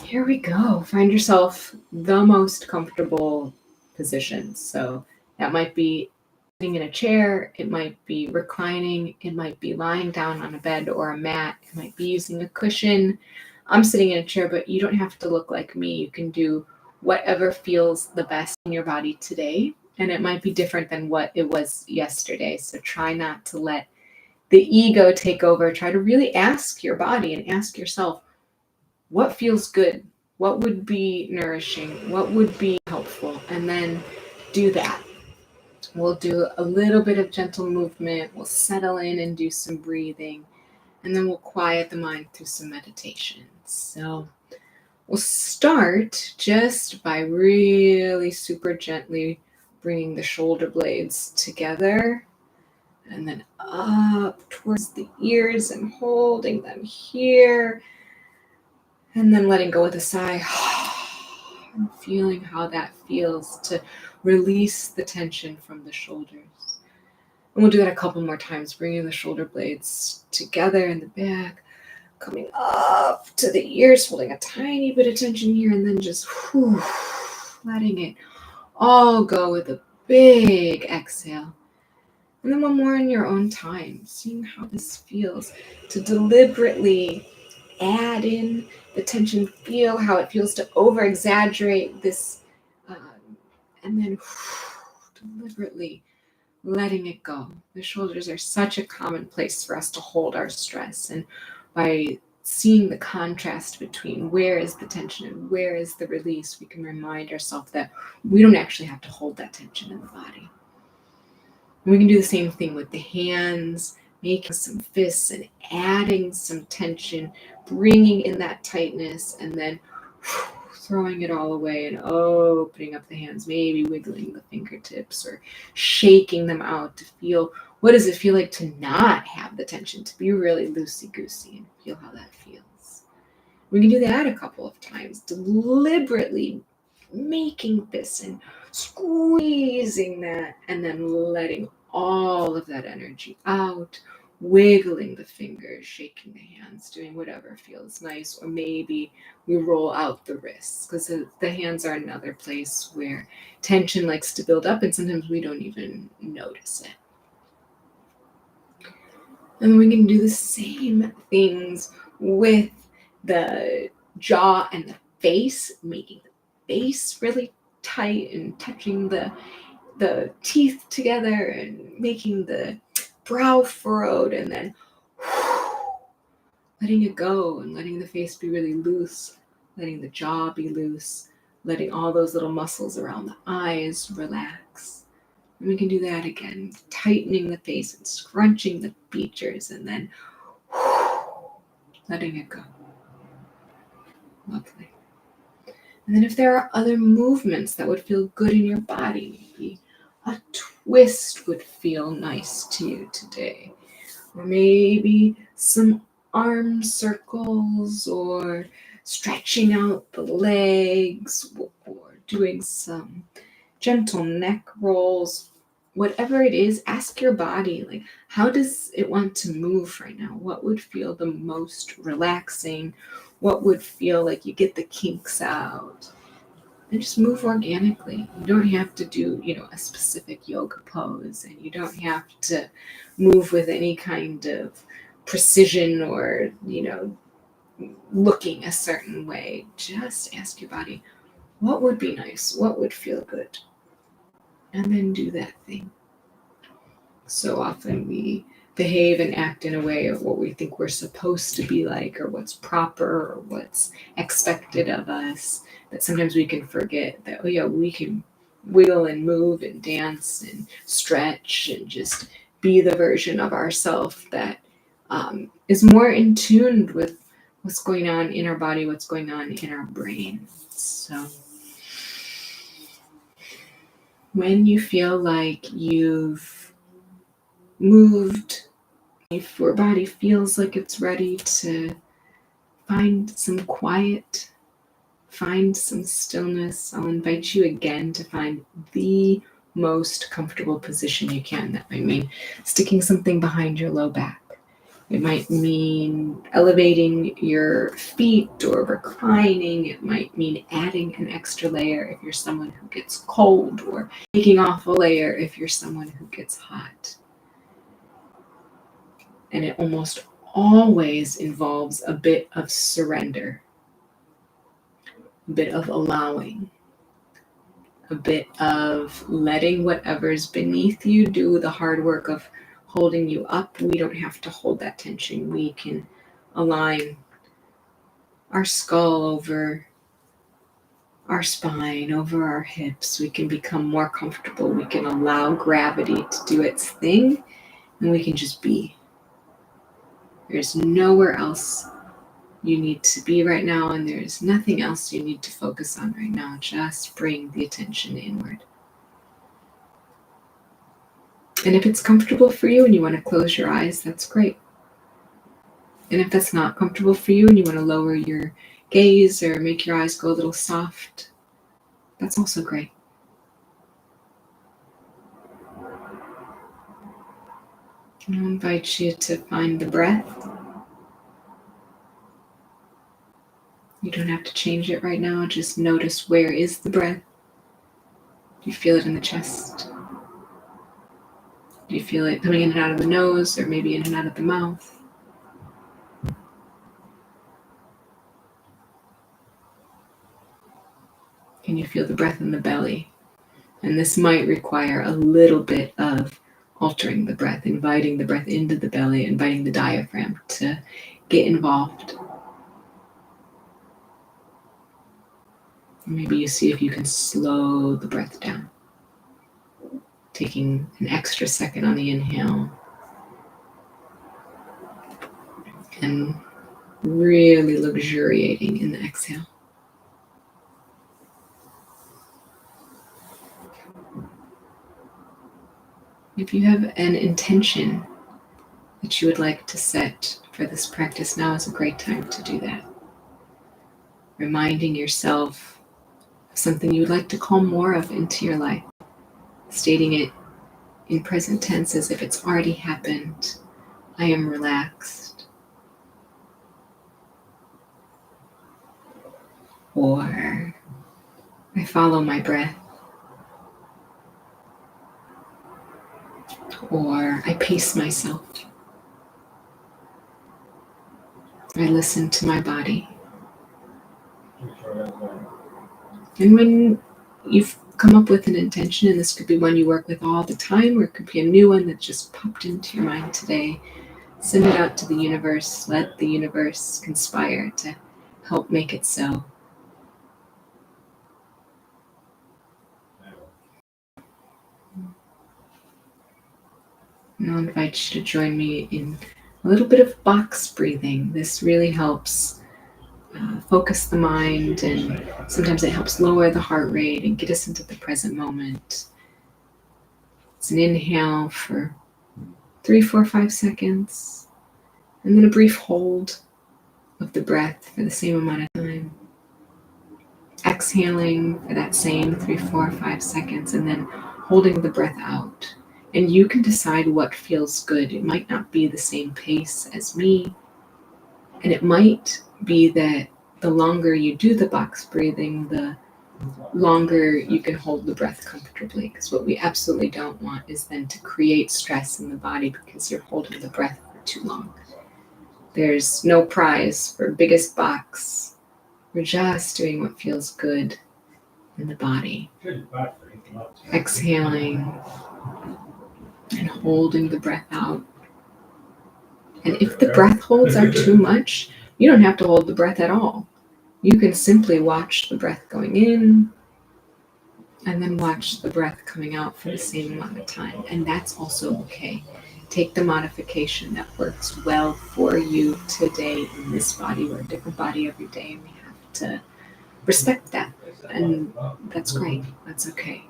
Here we go. Find yourself the most comfortable position. So that might be sitting in a chair, it might be reclining, it might be lying down on a bed or a mat, it might be using a cushion. I'm sitting in a chair, but you don't have to look like me. You can do whatever feels the best in your body today. And it might be different than what it was yesterday. So try not to let the ego take over. Try to really ask your body and ask yourself, what feels good? What would be nourishing? What would be helpful? And then do that. We'll do a little bit of gentle movement. We'll settle in and do some breathing. And then we'll quiet the mind through some meditation. So we'll start just by really super gently bringing the shoulder blades together and then up towards the ears and holding them here. And then letting go with a sigh and feeling how that feels to release the tension from the shoulders. And we'll do that a couple more times, bringing the shoulder blades together in the back, coming up to the ears, holding a tiny bit of tension here, and then just letting it all go with a big exhale. And then one more in your own time, seeing how this feels, to deliberately add in the tension, feel how it feels to over-exaggerate this, and then deliberately letting it go. The shoulders are such a common place for us to hold our stress, and by seeing the contrast between where is the tension and where is the release, we can remind ourselves that we don't actually have to hold that tension in the body. And we can do the same thing with the hands, making some fists and adding some tension, bringing in that tightness, and then throwing it all away and opening up the hands, maybe wiggling the fingertips or shaking them out to feel, what does it feel like to not have the tension, to be really loosey-goosey and feel how that feels. We can do that a couple of times, deliberately making fists and squeezing that, and then letting all of that energy out, wiggling the fingers, shaking the hands, doing whatever feels nice, or maybe we roll out the wrists, because the hands are another place where tension likes to build up, and sometimes we don't even notice it. And we can do the same things with the jaw and the face, making the face really tight and touching the teeth together and making the brow furrowed, and then letting it go and letting the face be really loose, letting the jaw be loose, letting all those little muscles around the eyes relax. And we can do that again, tightening the face and scrunching the features, and then letting it go. Lovely. And then if there are other movements that would feel good in your body, maybe a twist would feel nice to you today. Or maybe some arm circles, or stretching out the legs, or doing some gentle neck rolls. Whatever it is, ask your body, like, how does it want to move right now? What would feel the most relaxing? What would feel like you get the kinks out? And just move organically. You don't have to do, a specific yoga pose, and you don't have to move with any kind of precision or, looking a certain way. Just ask your body, what would be nice? What would feel good? And then do that thing. So often we behave and act in a way of what we think we're supposed to be like, or what's proper, or what's expected of us, that sometimes we can forget that, we can wiggle and move and dance and stretch and just be the version of ourselves that is more in tune with what's going on in our body, what's going on in our brain. So when you feel like you've moved, if your body feels like it's ready to find some quiet, find some stillness, I'll invite you again to find the most comfortable position you can. That might mean sticking something behind your low back. It might mean elevating your feet or reclining. It might mean adding an extra layer if you're someone who gets cold, or taking off a layer if you're someone who gets hot. And it almost always involves a bit of surrender, a bit of allowing, a bit of letting whatever's beneath you do the hard work of holding you up. We don't have to hold that tension. We can align our skull over our spine, over our hips. We can become more comfortable. We can allow gravity to do its thing, and we can just be. There's nowhere else you need to be right now, and there's nothing else you need to focus on right now. Just bring the attention inward. And if it's comfortable for you and you want to close your eyes, that's great. And if that's not comfortable for you and you want to lower your gaze or make your eyes go a little soft, that's also great. And I'll invite you to find the breath. You don't have to change it right now. Just notice, where is the breath? Do you feel it in the chest? Do you feel it coming in and out of the nose, or maybe in and out of the mouth? Can you feel the breath in the belly? And this might require a little bit of altering the breath, inviting the breath into the belly, inviting the diaphragm to get involved. Maybe you see if you can slow the breath down, taking an extra second on the inhale and really luxuriating in the exhale. If you have an intention that you would like to set for this practice, now is a great time to do that. Reminding yourself of something you would like to call more of into your life, stating it in present tense as if it's already happened. I am relaxed. Or I follow my breath. Or I pace myself. I listen to my body. And when you've come up with an intention, and this could be one you work with all the time, or it could be a new one that just popped into your mind today, send it out to the universe. Let the universe conspire to help make it so. And I'll invite you to join me in a little bit of box breathing. This really helps focus the mind, and sometimes it helps lower the heart rate and get us into the present moment. It's an inhale for 3, 4, 5 seconds, and then a brief hold of the breath for the same amount of time. Exhaling for that same 3, 4, 5 seconds, and then holding the breath out. And you can decide what feels good. It might not be the same pace as me, and it might be that the longer you do the box breathing, the longer you can hold the breath comfortably. Because what we absolutely don't want is then to create stress in the body because you're holding the breath for too long. There's no prize for biggest box. We're just doing what feels good in the body. Exhaling and holding the breath out. And if the breath holds are too much, you don't have to hold the breath at all. You can simply watch the breath going in and then watch the breath coming out for the same amount of time. And that's also okay. Take the modification that works well for you today in this body. We're a different body every day, and we have to respect that. And that's great. That's okay.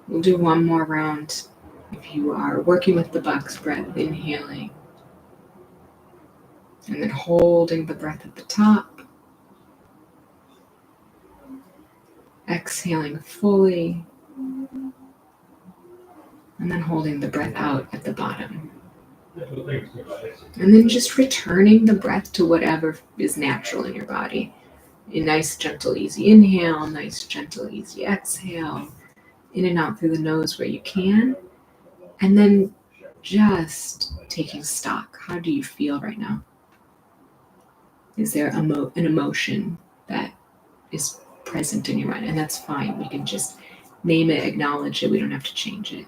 We'll do one more round. If you are working with the box breath, inhaling and then holding the breath at the top, exhaling fully, and then holding the breath out at the bottom. And then just returning the breath to whatever is natural in your body. A nice, gentle, easy inhale, nice, gentle, easy exhale, in and out through the nose where you can. And then just taking stock. How do you feel right now? Is there an emotion that is present in your mind? And that's fine. We can just name it, acknowledge it. We don't have to change it.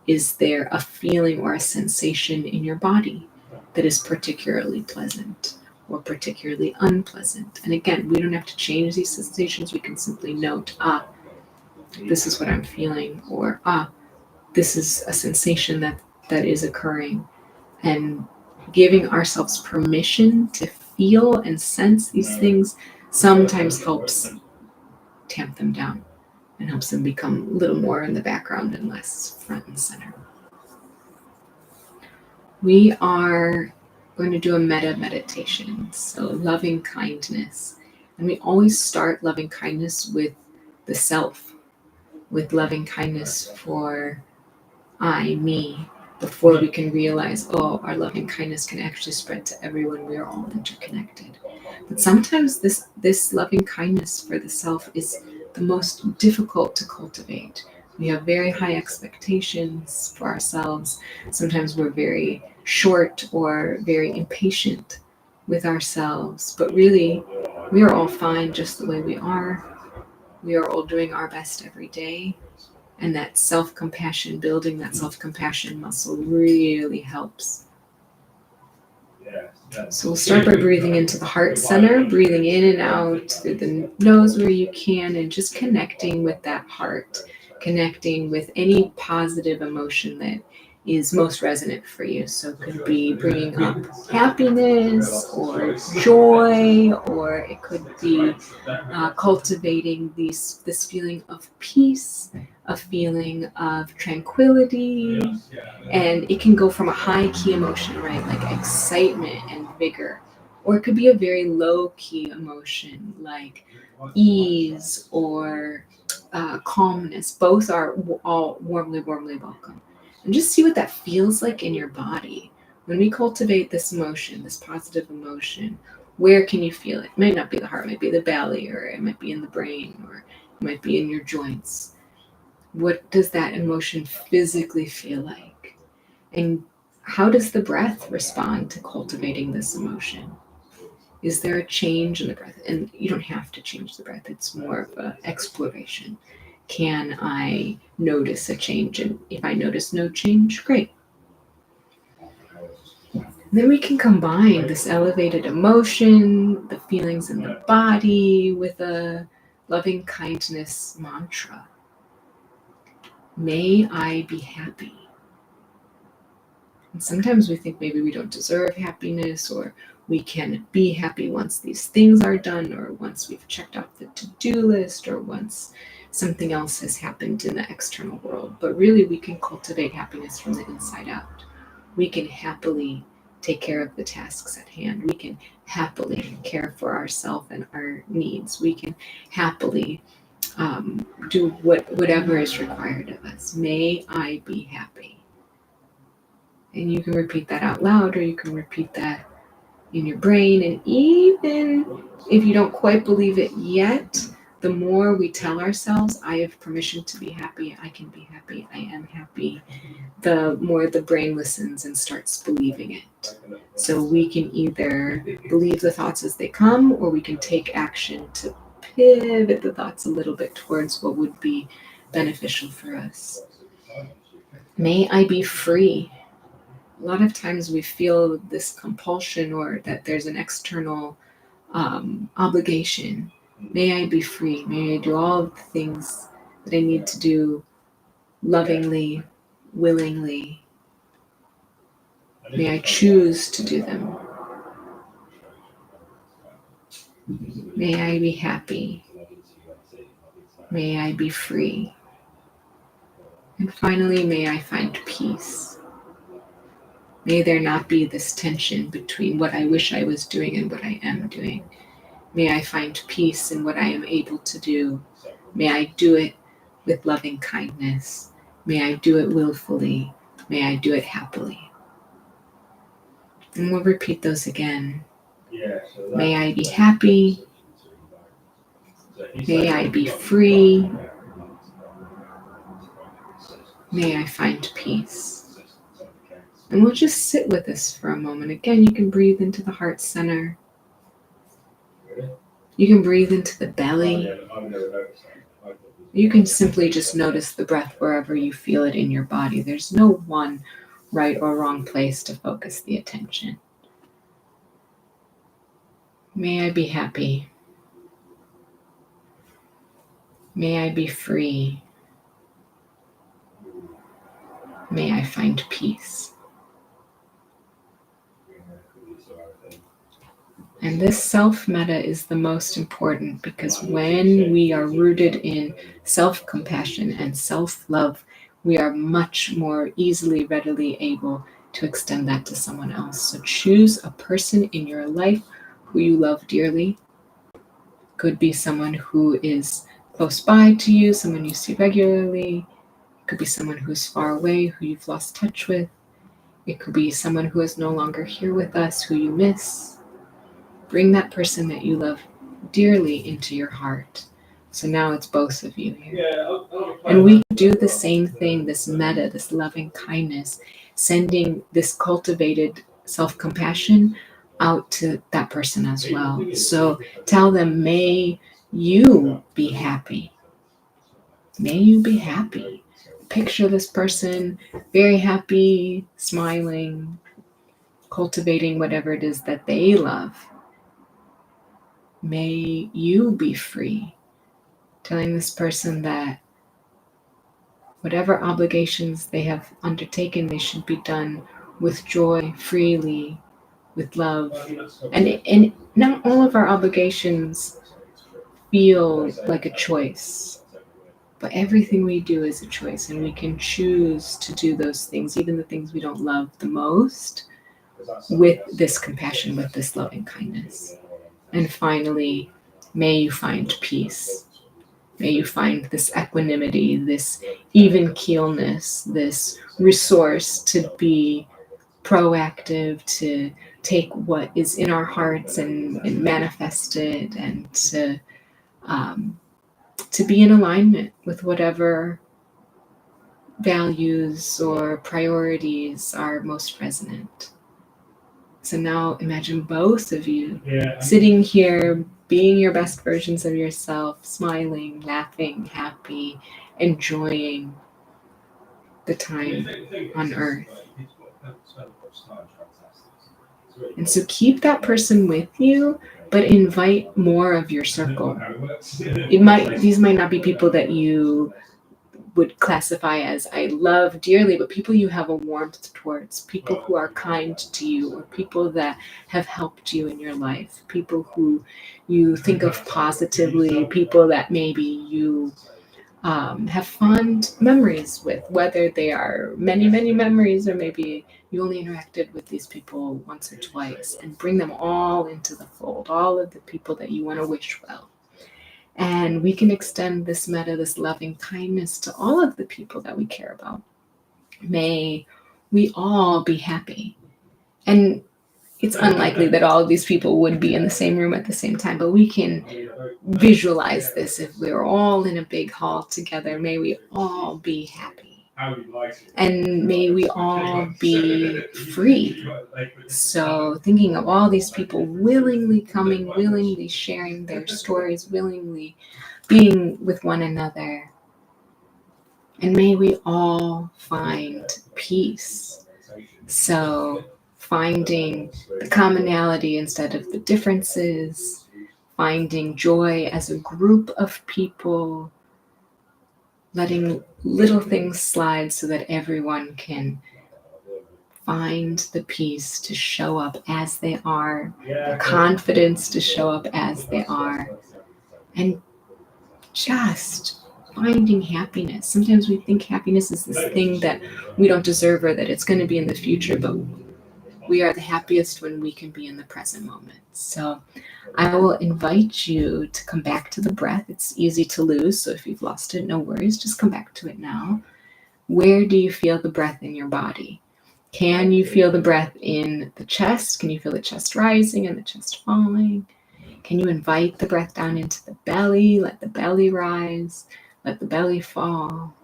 Is there a feeling or a sensation in your body that is particularly pleasant or particularly unpleasant? And again, we don't have to change these sensations. We can simply note, this is what I'm feeling, or this is a sensation that is occurring. And giving ourselves permission to feel and sense these things sometimes helps tamp them down and helps them become a little more in the background and less front and center. We are going to do a metta meditation, so loving kindness. And we always start loving kindness with the self, with loving kindness for I, me, before we can realize, our loving kindness can actually spread to everyone. We are all interconnected. But sometimes this loving kindness for the self is the most difficult to cultivate. We have very high expectations for ourselves. Sometimes we're very short or very impatient with ourselves. But really, we are all fine just the way we are. We are all doing our best every day. And that self-compassion, building that self-compassion muscle really helps. So we'll start by breathing into the heart center, breathing in and out through the nose where you can, and just connecting with that heart, connecting with any positive emotion that is most resonant for you. So it could be bringing up happiness or joy, or it could be cultivating this feeling of peace, a feeling of tranquility. And it can go from a high key emotion, right, like excitement and vigor, or it could be a very low key emotion like ease or calmness. Both are all warmly welcome. And just see what that feels like in your body. When we cultivate this emotion, this positive emotion, where can you feel it? It might not be the heart, it might be the belly, or it might be in the brain, or it might be in your joints. What does that emotion physically feel like? And how does the breath respond to cultivating this emotion? Is there a change in the breath? And you don't have to change the breath. It's more of an exploration. Can I notice a change? And if I notice no change, great. Then we can combine this elevated emotion, the feelings in the body, with a loving kindness mantra. May I be happy. And sometimes we think maybe we don't deserve happiness, or we can be happy once these things are done, or once we've checked off the to-do list, or once something else has happened in the external world. But really, we can cultivate happiness from the inside out. We can happily take care of the tasks at hand. We can happily care for ourselves and our needs. We can happily do whatever is required of us. May I be happy. And you can repeat that out loud, or you can repeat that in your brain. And even if you don't quite believe it yet, the more we tell ourselves, I have permission to be happy, I can be happy, I am happy, the more the brain listens and starts believing it. So we can either believe the thoughts as they come, or we can take action to pivot the thoughts a little bit towards what would be beneficial for us. May I be free. A lot of times we feel this compulsion, or that there's an external obligation. May I be free. May I do all the things that I need to do lovingly, willingly. May I choose to do them. May I be happy. May I be free. And finally, may I find peace. May there not be this tension between what I wish I was doing and what I am doing. May I find peace in what I am able to do. May I do it with loving kindness. May I do it willfully. May I do it happily. And we'll repeat those again. May I be happy. May I be free. May I find peace. And we'll just sit with this for a moment. Again, you can breathe into the heart center. You can breathe into the belly. You can simply just notice the breath wherever you feel it in your body. There's no one right or wrong place to focus the attention. May I be happy. May I be free. May I find peace. And this self-metta is the most important, because when we are rooted in self-compassion and self-love, we are much more easily, readily able to extend that to someone else. So choose a person in your life who you love dearly. Could be someone who is close by to you, someone you see regularly. It could be someone who's far away, who you've lost touch with. It could be someone who is no longer here with us, who you miss. Bring that person that you love dearly into your heart. So now it's both of you here. And we do the same thing, this metta, this loving kindness, sending this cultivated self-compassion out to that person as well. So tell them, may you be happy. May you be happy. Picture this person very happy, smiling, cultivating whatever it is that they love. May you be free. Telling this person that whatever obligations they have undertaken, they should be done with joy, freely, with love. And not all of our obligations feel like a choice, but everything we do is a choice, and we can choose to do those things, even the things we don't love the most, with this compassion, with this loving kindness. And finally, may you find peace. May you find this equanimity, this even keelness, this resource to be proactive, to take what is in our hearts and manifest it, and to be in alignment with whatever values or priorities are most resonant. So now imagine both of you sitting here, being your best versions of yourself, smiling, laughing, happy, enjoying the time on earth. And so keep that person with you, but invite more of your circle. These might not be people that you would classify as I love dearly, but people you have a warmth towards, people who are kind to you, or people that have helped you in your life, people who you think of positively, people that maybe you have fond memories with, whether they are many, many memories, or maybe you only interacted with these people once or twice, and bring them all into the fold, all of the people that you want to wish well. And we can extend this metta, this loving kindness, to all of the people that we care about. May we all be happy. And it's unlikely that all of these people would be in the same room at the same time, but we can visualize this. If we're all in a big hall together, may we all be happy. And may we all be free. So thinking of all these people willingly coming, willingly sharing their stories, willingly being with one another. And may we all find peace. So finding the commonality instead of the differences, finding joy as a group of people, letting little things slide so that everyone can find the peace to show up as they are, the confidence to show up as they are, and just finding happiness. Sometimes we think happiness is this thing that we don't deserve, or that it's going to be in the future, but we are the happiest when we can be in the present moment. So I will invite you to come back to the breath. It's easy to lose, so if you've lost it, no worries. Just come back to it now. Where do you feel the breath in your body? Can you feel the breath in the chest? Can you feel the chest rising and the chest falling? Can you invite the breath down into the belly? Let the belly rise, let the belly fall.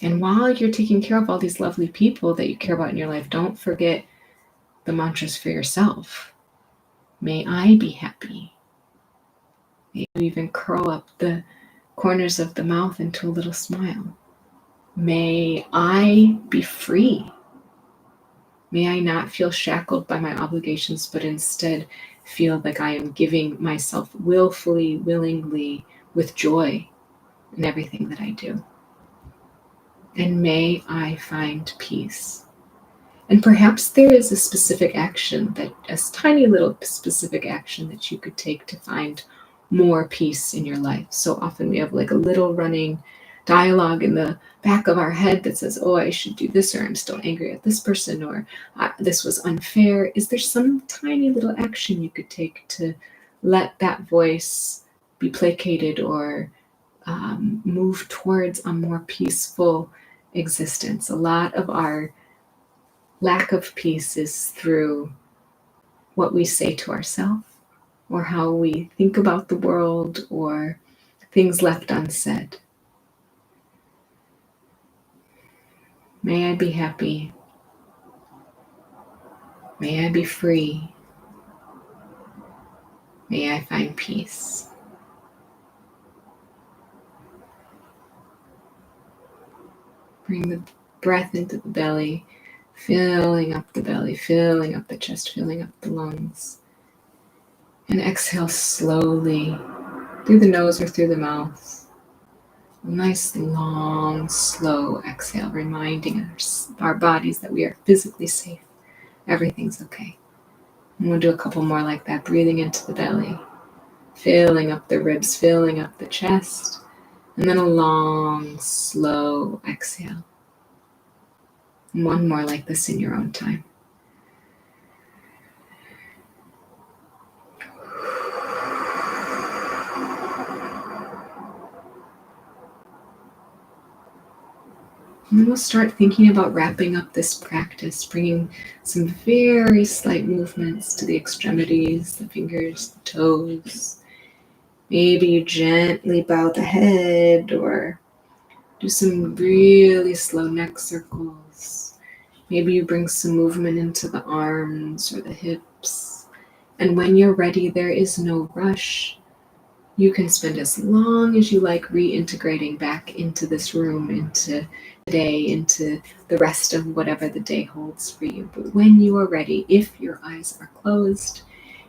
And while you're taking care of all these lovely people that you care about in your life, don't forget the mantras for yourself. May I be happy. May you even curl up the corners of the mouth into a little smile. May I be free. May I not feel shackled by my obligations, but instead feel like I am giving myself willfully, willingly, with joy in everything that I do. And may I find peace. And perhaps there is a specific action, that a tiny little specific action that you could take to find more peace in your life. So often we have like a little running dialogue in the back of our head that says, oh, I should do this, or I'm still angry at this person, or this was unfair. Is there some tiny little action you could take to let that voice be placated or move towards a more peaceful existence? A lot of our lack of peace is through what we say to ourselves, or how we think about the world, or things left unsaid. May I be happy. May I be free. May I find peace. Bring the breath into the belly, filling up the belly, filling up the chest, filling up the lungs. And exhale slowly through the nose or through the mouth. A nice, long, slow exhale, reminding our bodies that we are physically safe. Everything's okay. And we'll do a couple more like that, breathing into the belly, filling up the ribs, filling up the chest, and then a long, slow exhale. And one more like this in your own time. And then we'll start thinking about wrapping up this practice, bringing some very slight movements to the extremities, the fingers, the toes. Maybe you gently bow the head, or do some really slow neck circles. Maybe you bring some movement into the arms or the hips. And when you're ready, there is no rush. You can spend as long as you like reintegrating back into this room, into the day, into the rest of whatever the day holds for you. But when you are ready, if your eyes are closed,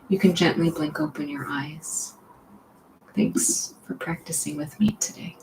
you can gently blink open your eyes. Thanks for practicing with me today.